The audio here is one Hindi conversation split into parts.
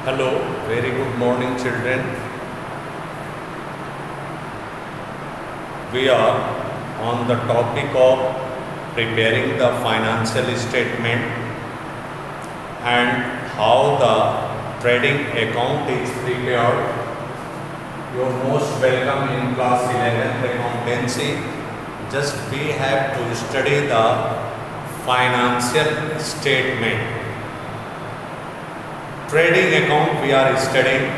Hello, very good morning, children. We are on the topic of preparing the financial statement and how the trading account is prepared. You're most welcome in class 11th accountancy. Just we have to study the financial statement. Trading account we are studying.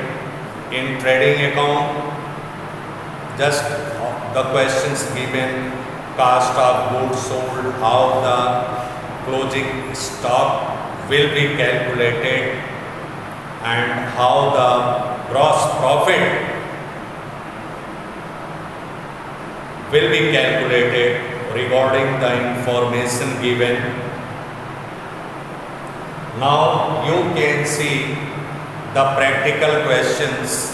In trading account, just the questions given: cost of goods sold, how the closing stock will be calculated, and how the gross profit will be calculated regarding the information given. Now you can see the practical questions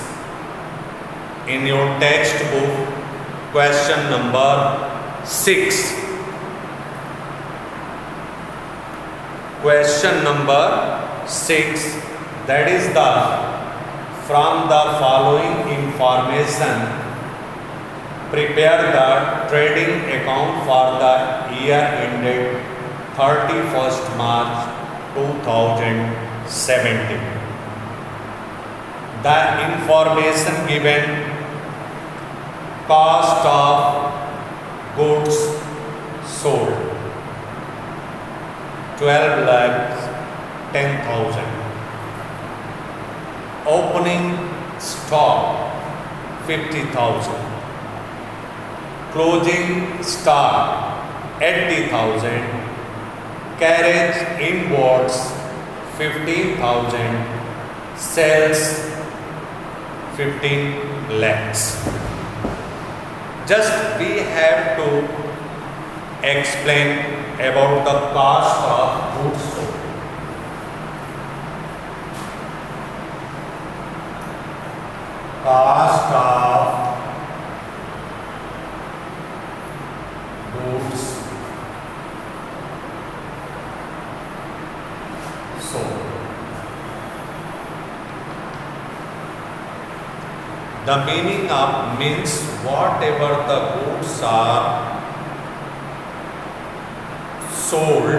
in your textbook. Question number 6. Question number 6, that is the from the following information prepare the trading account for the year ended 31st March 2017. The information given: cost of goods sold 12,10,000, opening stock 50,000, closing stock 80,000, carriage inwards 15,000, sales 15 lakhs. Just we have to explain about the cost of goods sold. Cost of goods sold. The meaning of means whatever the goods are sold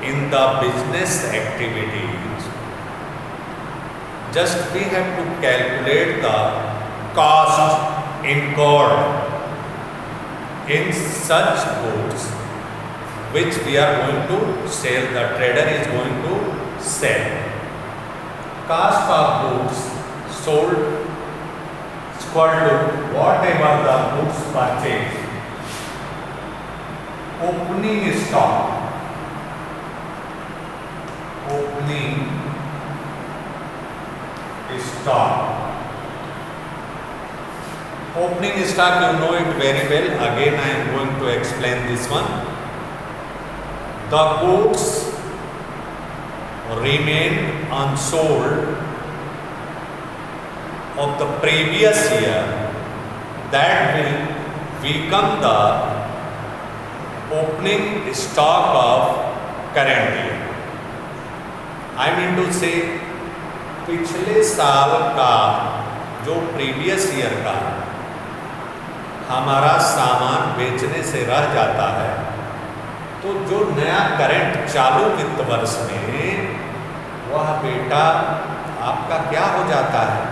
in the business activities, just we have to calculate the cost incurred in such goods which we are going to sell, the trader is going to sell. Cost of goods sold equal to whatever the goods purchased. Opening stock. Opening stock. Opening stock, you know it very well. Again, I am going to explain this one. The goods remain unsold of the previous year, that will become the opening stock of current year. I mean to say पिछले साल का जो प्रीवियस ईयर का हमारा सामान बेचने से रह जाता है, तो जो नया करंट चालू वित्त वर्ष में वह बेटा आपका क्या हो जाता है?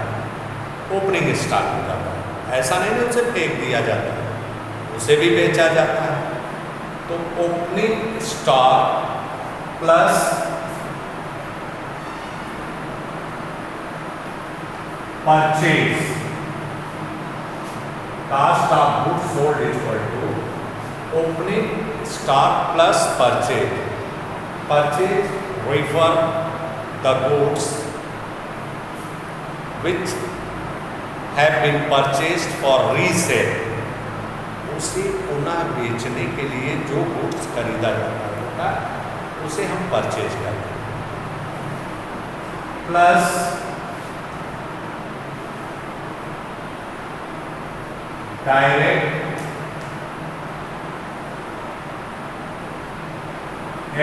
ओपनिंग स्टॉक हो जाता है। ऐसा नहीं ना उसे फेंक दिया जाता है, उसे भी बेचा जाता है। तो opening stock plus purchase, cost of goods sold equal to opening stock plus purchase. Purchase refer the goods which have been purchased for resale. उसे पुनः बेचने के लिए जो गुड्स खरीदा जाता होगा उसे हम परचेज करते हैं. Plus direct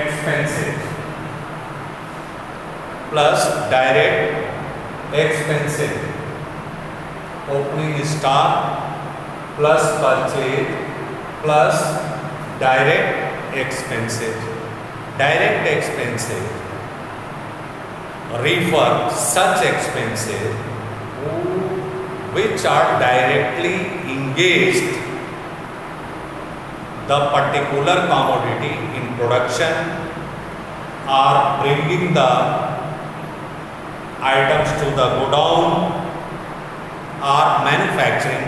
expenses plus direct expenses, opening stock plus purchase plus direct expenses. Direct expenses refer such expenses which are directly engaged the particular commodity in production or bringing the items to the godown or manufacturing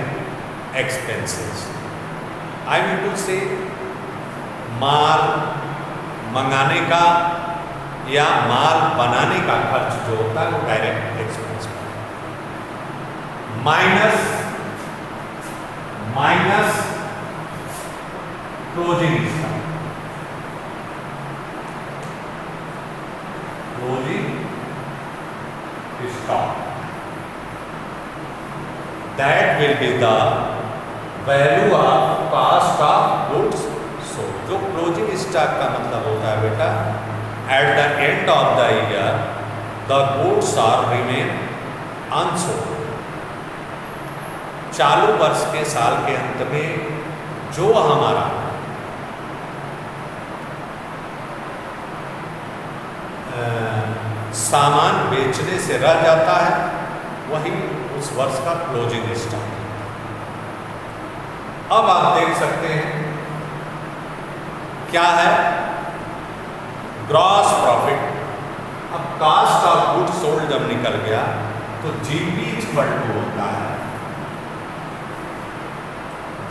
expenses. I mean to say माल मंगाने का या माल बनाने का खर्च जो होता है वो direct expense minus closing stock that will be the value of cost of goods sold. जो क्लोजिंग स्टॉक का मतलब होता है बेटा, at the end of the year the goods are remain unsold. चालू वर्ष के साल के अंत में जो हमारा सामान बेचने से रह जाता है वही उस वर्ष का क्लोजिंग स्टॉक। अब आप देख सकते हैं क्या है ग्रॉस प्रॉफिट। अब कॉस्ट ऑफ गुड्स सोल्ड जब निकल गया तो जीपी इक्वल टू होता है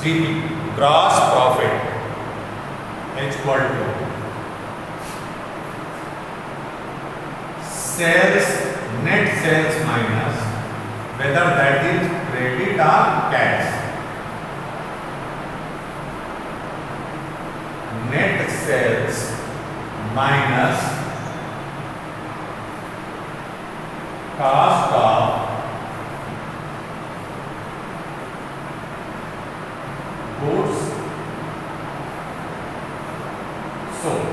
GP gross profit equal to sales net sales minus whether that is credit or cash। net sales minus cost of goods sold।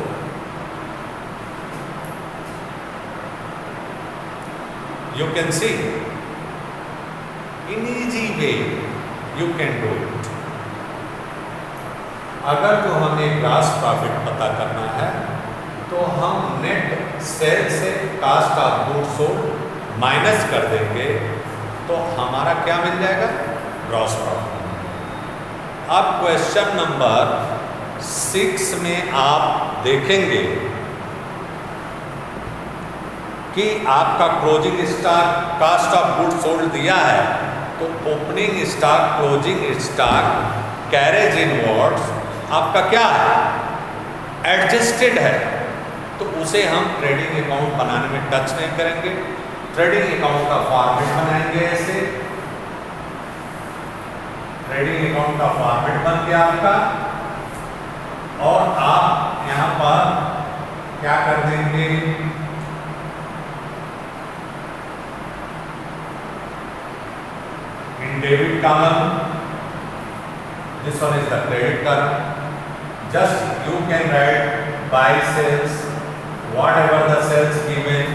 You can see in easy way you can do it। अगर तो हमें ग्रॉस प्रॉफिट पता करना है तो हम नेट सेल से cost of goods sold minus कर देंगे तो हमारा क्या मिल जाएगा ग्रॉस प्रॉफिट। अब क्वेश्चन नंबर 6 में आप देखेंगे कि आपका closing stock cost of goods sold दिया है तो opening stock closing stock carriage inwards आपका क्या है एडजस्टेड है तो उसे हम ट्रेडिंग अकाउंट बनाने में टच नहीं करेंगे। ट्रेडिंग अकाउंट का फॉर्मेट बनाएंगे ऐसे। ट्रेडिंग अकाउंट का फॉर्मेट बन गया आपका और आप यहां पर क्या कर देंगे in debit column this one is the credit column। just you can write buy sales whatever the sales given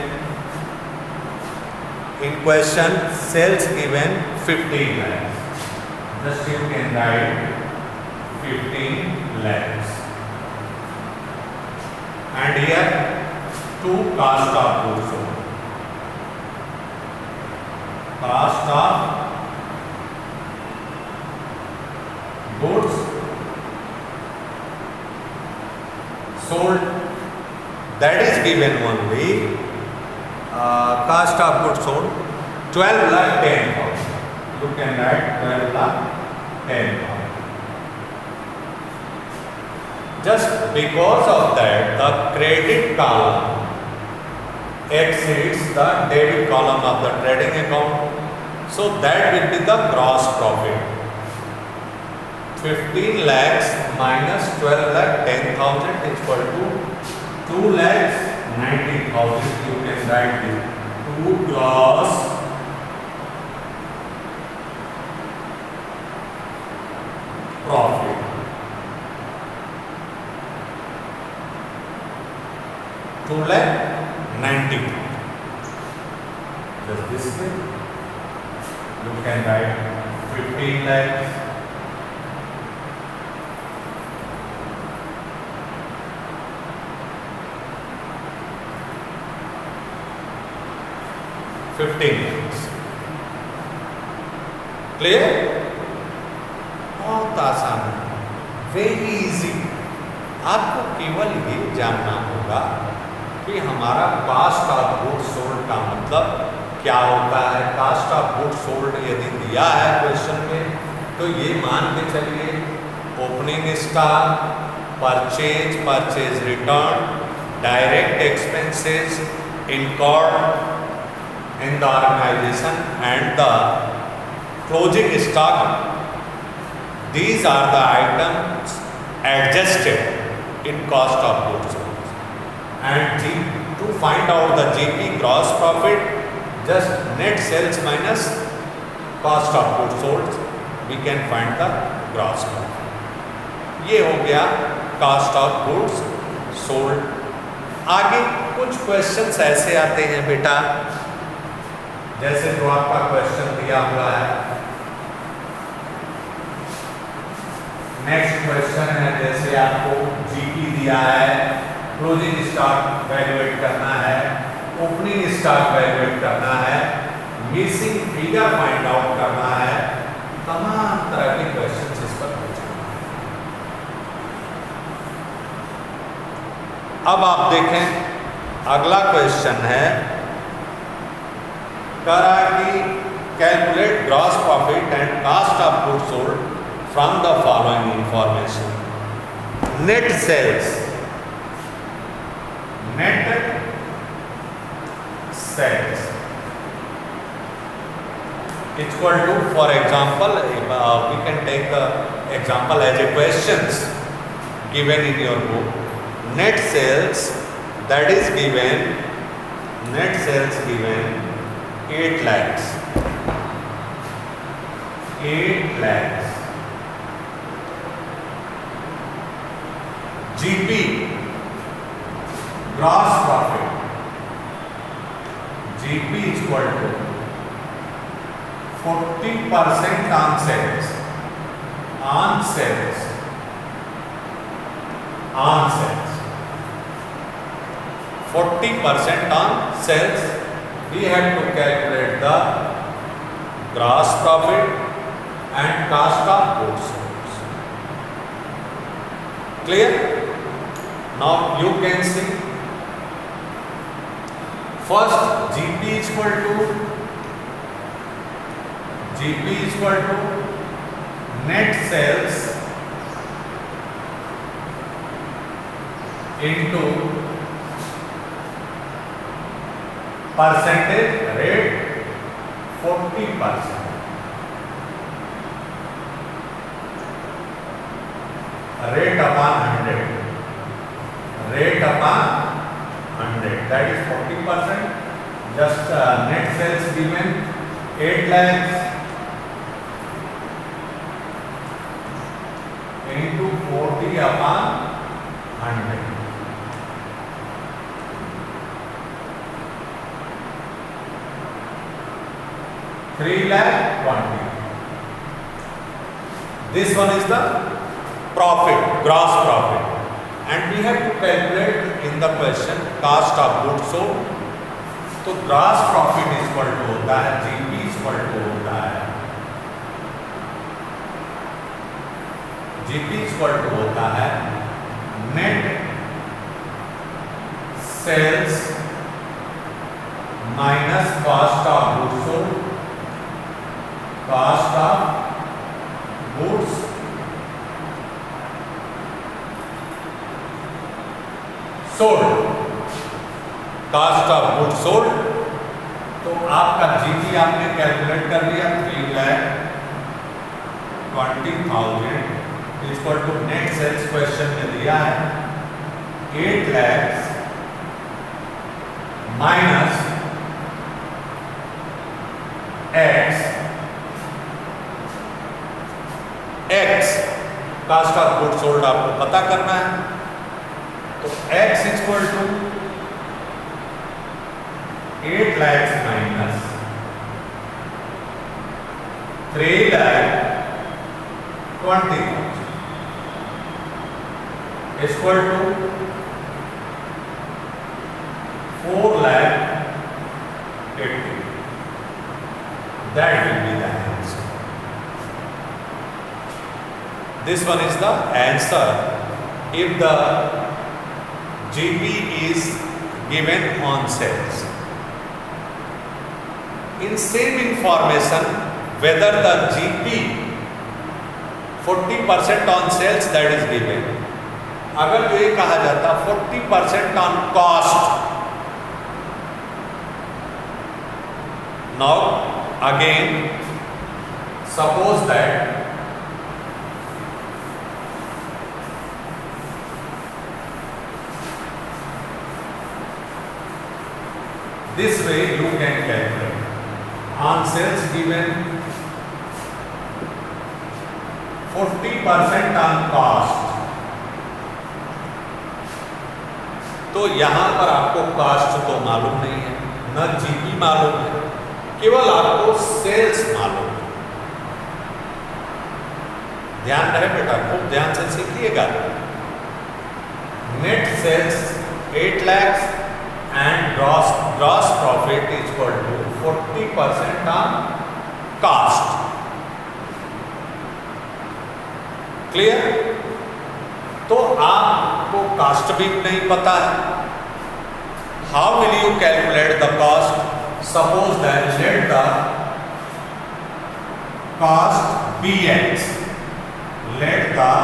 in question sales given 15 lakhs just you can write 15 lakhs and here to cost of goods sold cost of goods sold that is given only cost of goods sold 12,10,000 you can write 12,10,000 just because of that the credit column exceeds the debit column of the trading account so that will be the gross profit। 15 lakhs minus 12 lakh 10,000 is equal to 2 lakhs 90,000 you can write this 2 gross profit 2 lakh 90,000 just this way. You can write 15 lakhs. Clear? बहुत आसान है, वेरी इजी। आपको केवल ये जानना होगा कि हमारा कास्ट ऑफ गुड सोल्ड का मतलब क्या होता है। कास्ट ऑफ गुड सोल्ड यदि दिया है क्वेश्चन में तो ये मान के चलिए opening stock, purchase return, direct expenses incurred in the organization and the closing stock, these are the items adjusted in cost of goods sold. And to find out the GP, gross profit, just net sales minus cost of goods sold, we can find the gross profit. ये हो गया cost of goods sold। आगे कुछ क्वेश्चंस ऐसे आते हैं बेटा, जैसे जो आपका क्वेश्चन दिया हुआ है। नेक्स्ट क्वेश्चन है, जैसे आपको जीपी दिया है, क्लोजिंग स्टॉक वैल्यूएट करना है, ओपनिंग स्टॉक वैल्यूएट करना है, मिसिंग फिगर फाइंड आउट करना है, तमाम तरह के क्वेश्चन इस पर पूछे। अब आप देखें अगला क्वेश्चन है, करा कि calculate gross profit and cost of goods sold from the following information. Net sales equal to, for example we can take example as a questions given in your book. Net sales that is given, net sales given 8 lakhs, 8 lakhs, GP, gross profit, GP is equal to 40% on sales, 40% on sales, we have to calculate the gross profit and cost of goods sold. Clear? Now you can see first GP is equal to net sales into percentage rate 40%, rate upon 100, that is 40%, just net sales given 8 lakhs into 40 upon 100, $3,20,000. This one is the profit, gross profit, and we have to calculate in the question cost of goods sold. तो ग्रॉस प्रॉफिट इक्वल टू होता है जीपी इक्वल टू होता है जीपी इक्वल टू होता है net sales minus cost of goods sold, cost of goods sold, cost of goods sold। तो आपका जीपी आपने कैलकुलेट कर लिया 3,20,000 equal to net sales question में दिया है 8 lakhs minus x cost of goods sold आपको पता करना है। तो x equal to 8 lakhs minus 3,20,000 is equal to 4,80,000. That will be the answer. This one is the answer if the GP is given on sales. In same information, whether the GP 40% on sales that is given, अगर जो ये कहा जाता 40% on cost, now again suppose that this way you can calculate on sales given 40% on cost, तो यहां पर आपको कॉस्ट तो मालूम नहीं है, न जीपी मालूम है, केवल आपको सेल्स मालूम है। ध्यान रहे बेटा, खूब ध्यान से सीखिएगा। Net sales 8 lakh and gross profit is equal to 40% on cost. Clear? तो आपको कास्ट भी नहीं पता है। How will you calculate the cost? Suppose that let the cost be X. Let the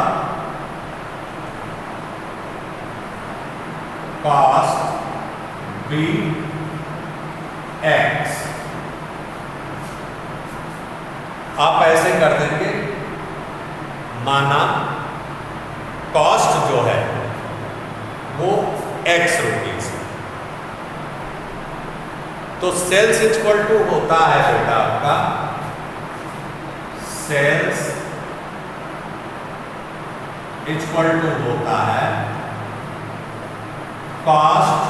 cost be X. आप ऐसे कर देंगे, माना कॉस्ट जो है वो X रुपीज, तो सेल्स इक्वल टू होता है बेटा आपका, सेल्स इक्वल टू होता है cost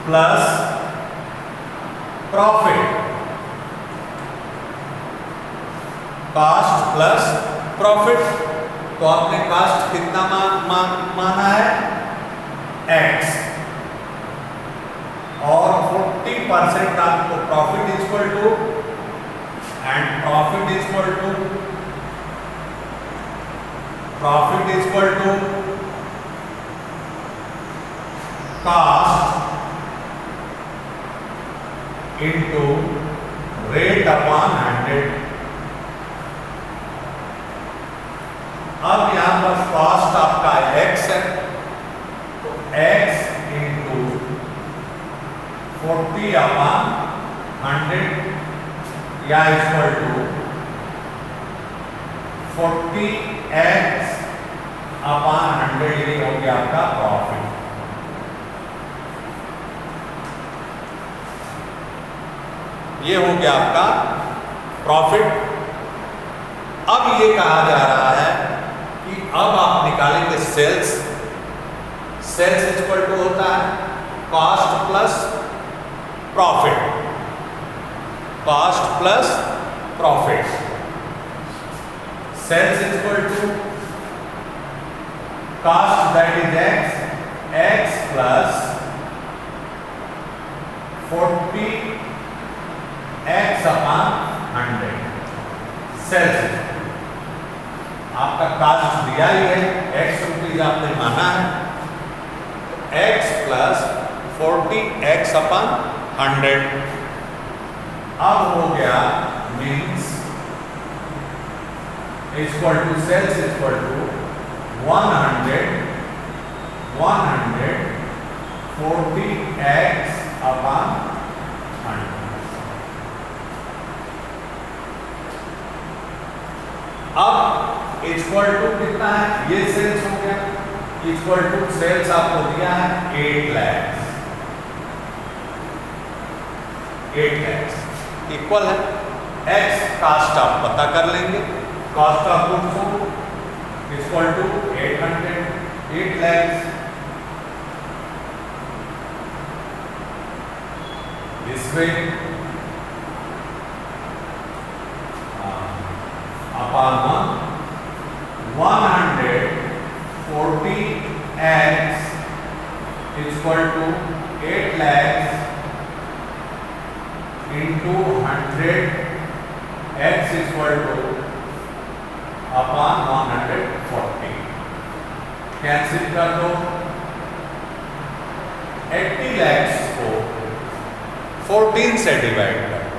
plus profit, cost plus profit. तो आपने कॉस्ट कितना माना है X, और 40% आपको profit equal to, and profit equal to cost into rate upon 100। अब यहां पर कॉस्ट आपका X है, तो X इंटू 40 अपॉन 100 या इक्वल टू 40X अपॉन 100, ये हो गया आपका प्रॉफिट। ये हो गया आपका प्रॉफिट। अब ये कहा जा रहा है कि अब आप निकालेंगे सेल्स, सेल्स इक्वल टू होता है cost plus profit, cost plus profit. Sales equal to cost that is X plus 40X upon 100। सेल्स आपका कॉस्ट दिया ही है, X रुपीज आपने माना है, X प्लस 40X अपॉन 100। अब हो गया means equal to sales equal to 140X upon 100। अब इक्वल टू कितना है, ये सेल्स हो गया, इक्वल टू सेल्स आपको दिया है 8 लाख, 8 लाख इक्वल है X, कास्ट आप पता कर लेंगे, cost of goods equal to 8 lakh. This way equal to 8 lakhs into 100 x equal to upon 140। Cancel कर दो। 80 lakhs को 14 से डिवाइड कर दो।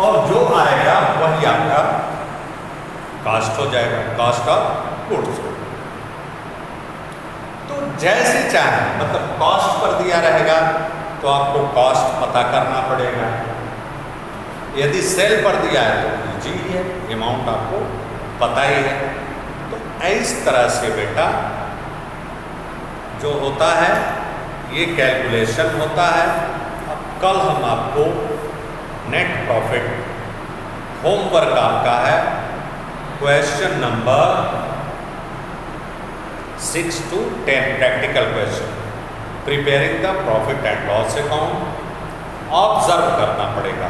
और जो आएगा वही आपका कास्ट हो जाएगा, कास्ट ऑफ गुड्स। तो जैसे चाहे, मतलब कॉस्ट पर दिया रहेगा तो आपको कॉस्ट पता करना पड़ेगा। यदि सेल पर दिया है तो इजी है, अमाउंट आपको पता ही है। तो इस तरह से बेटा जो होता है ये कैलकुलेशन होता है। अब कल हम आपको नेट प्रॉफिट होमवर्क आपका है question number 6 to 10 practical question, preparing the profit and loss account. Observe करना पड़ेगा,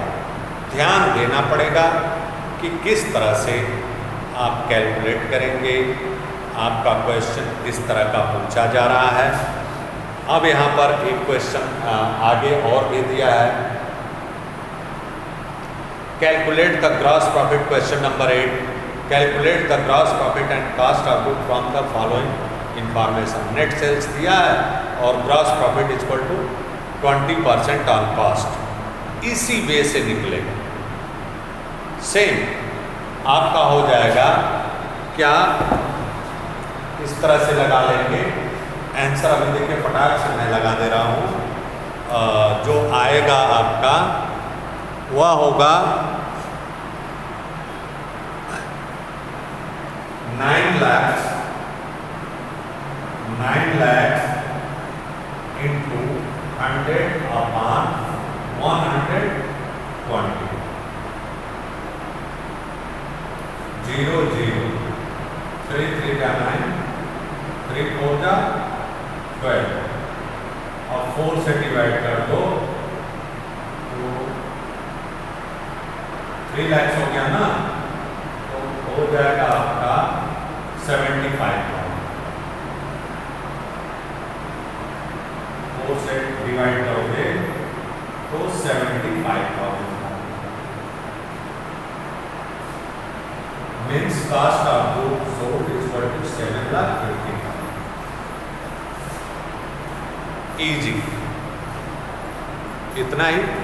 ध्यान देना पड़ेगा कि किस तरह से आप कैलकुलेट करेंगे, आपका क्वेश्चन किस तरह का पूछा जा रहा है। अब यहाँ पर एक क्वेश्चन आगे और भी दिया है, calculate the gross profit. Question number 8, calculate the gross profit and cost of good from the following information. Net sales दिया है और gross profit equal to 20% on cost, इसी वे से निकलेगा। सेम आपका हो जाएगा क्या, इस तरह से लगा लेंगे आंसर। अभी देखिए फटाक से मैं लगा दे रहा हूँ। जो आएगा आपका वह होगा 9 lakhs into 100 upon 120। 0 0 3 3 का 9, 3 4 का 12। अब 4 से डिवाइड कर दो तो 3 lakhs हो गया ना, तो हो जाएगा आपका 75,000। 4 से डिवाइड करोगे तो 75,000 means cost of goods sold equal to 7,50,000। Easy, इतना ही।